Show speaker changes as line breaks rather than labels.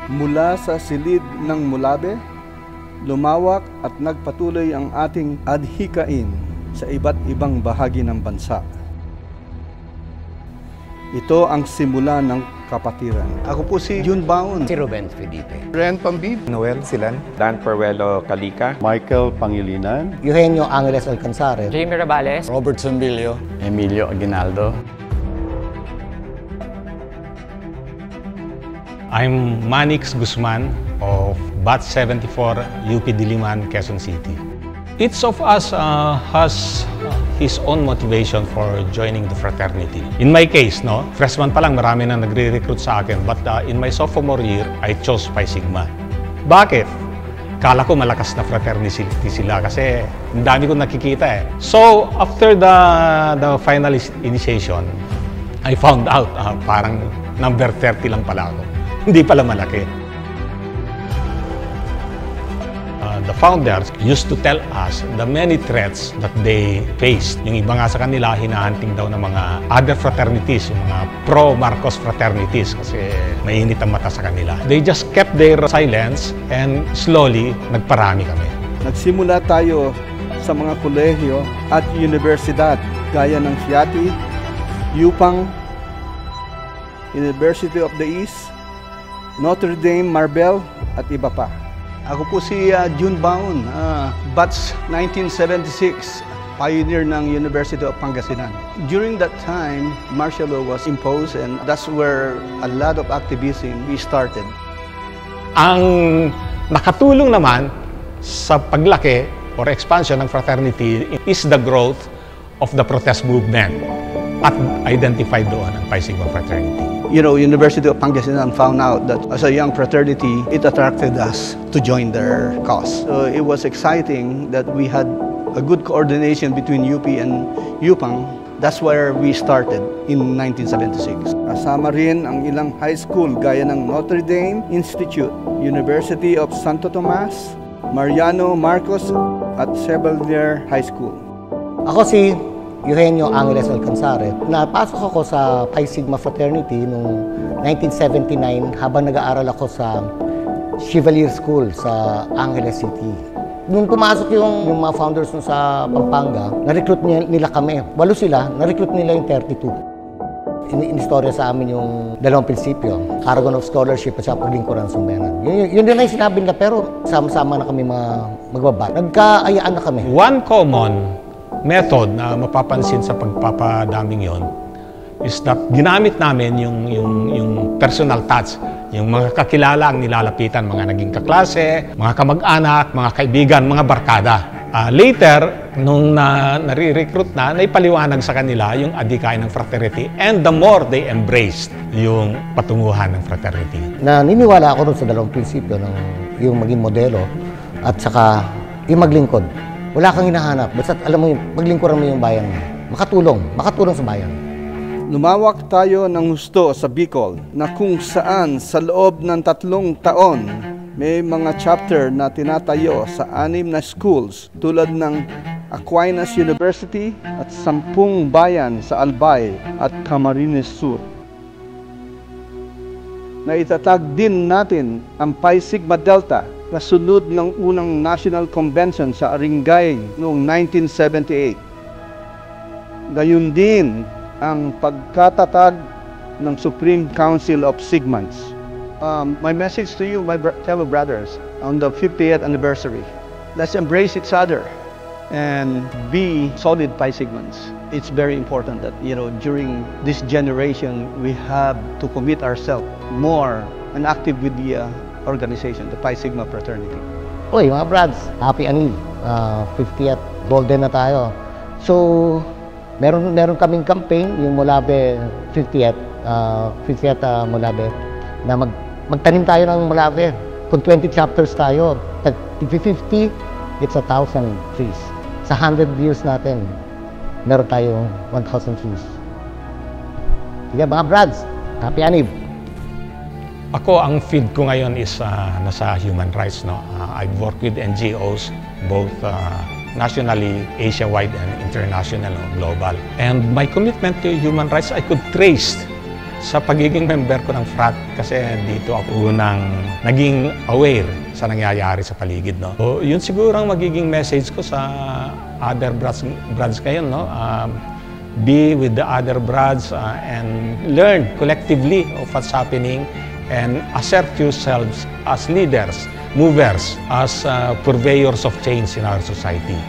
Mula sa silid ng Mulabe, lumawak at nagpatuloy ang ating adhikain sa iba't ibang bahagi ng bansa. Ito ang simula ng kapatiran.
Ako po si June Baon.
Si Ruben Felipe.
Ren Pambib.
Noel Silan. Dan Peruelo Calica.
Michael Pangilinan.
Eugenio Angeles Alcanzare.
Jamie Rabales.
Robert Sambilio.
Emilio Aguinaldo.
I'm Manix Guzman of Batch 74, UP Diliman, Quezon City. Each of us has his own motivation for joining the fraternity. In my case, freshman pa lang marami na nagre-recruit sa akin, but in my sophomore year, I chose Pi Sigma. Bakit? Kala ko malakas na fraternity sila kasi ang dami kong nakikita eh. So, after the final initiation, I found out parang number 30 lang pala ako. Hindi pala malaki. The founders used to tell us the many threats that they faced. Yung iba nga sa kanila, hinahunting daw ng mga other fraternities, yung mga pro-Marcos fraternities kasi mainit ang mata sa kanila. They just kept their silence and slowly nagparami kami.
Nagsimula tayo sa mga kolehiyo at universidad gaya ng Fiati, Upang, University of the East, Notre Dame, Marbel, at iba pa.
Ako po si June Baon, Batch 1976, pioneer ng University of Pangasinan. During that time, martial law was imposed and that's where a lot of activism we started.
Ang nakatulong naman sa paglaki or expansion ng fraternity is the growth of the protest movement at identified doon ang Pi Sigma fraternity.
You know, University of Pangasinan found out that as a young fraternity, it attracted us to join their cause. So it was exciting that we had a good coordination between UP and Upang. That's where we started in 1976.
Kasama rin ang ilang high school gaya ng Notre Dame Institute, University of Santo Tomas, Mariano Marcos at Sebelder High School.
Ako si Eugenio Angeles Alcanzare. Napasok ako sa Pi Sigma Fraternity noong 1979 habang nag-aaral ako sa Chevalier School sa Angeles City. Nung pumasok yung mga founders sa Pampanga, na-recruit nila kami. 8 sila, na-recruit nila yung 32. In-istorya sa amin yung dalawang prinsipyo, Caragon of Scholarship at sa paglingkuran ng sambayanan. Yun din ang sinabi nila, pero sama-sama na kami magbaba. Nagkaayaan na kami.
One common method na mapapansin sa pagpapadaming yon is that ginamit namin yung personal touch, yung mga kakilala ang nilalapitan, mga naging kaklase, mga kamag-anak, mga kaibigan, mga barkada. Later, nung nare-recruit na, naipaliwanag sa kanila yung adhikain ng fraternity and the more they embraced yung patunguhan ng fraternity.
Naniniwala ako dun sa dalawang prinsipyo ng yung maging modelo at saka yung maglingkod. Wala kang hinahanap. Basta alam mo, maglingkuran mo yung bayan mo. Makatulong sa bayan.
Lumawak tayo ng husto sa Bicol na kung saan sa loob ng 3 taon may mga chapter na tinatayo sa 6 na schools tulad ng Aquinas University at 10 bayan sa Albay at Camarines Sur. Naitatag din natin ang Pi Sigma Delta kasunod ng unang National Convention sa Aringay noong 1978. Gayun din ang pagkatatag ng Supreme Council of Sigmans. My message to you, my fellow brothers, on the 50th anniversary, let's embrace each other and be solid Pi Sigmans. It's very important that, during this generation, we have to commit ourselves more and active with the organization, the Pi Sigma Fraternity.
Uy, mga brads, happy 50th, golden na tayo. So, meron kaming campaign, yung Mulabe 50th Mulabe, na magtanim tayo ng Mulabe. Kung 20 chapters tayo, 50, it's 1,000 trees. Sa 100 years natin, meron tayong 1,000 trees. Sige, mga brads, happy anib!
Ako, ang field ko ngayon is nasa human rights. I've worked with NGOs, both nationally, Asia-wide, and international, global. And my commitment to human rights, I could trace sa pagiging member ko ng frat kasi dito ako unang naging aware sa nangyayari sa paligid, no. So, yun siguro ang magiging message ko sa other brads ngayon, no. Be with the other brads and learn collectively of what's happening and assert yourselves as leaders, movers, as purveyors of change in our society.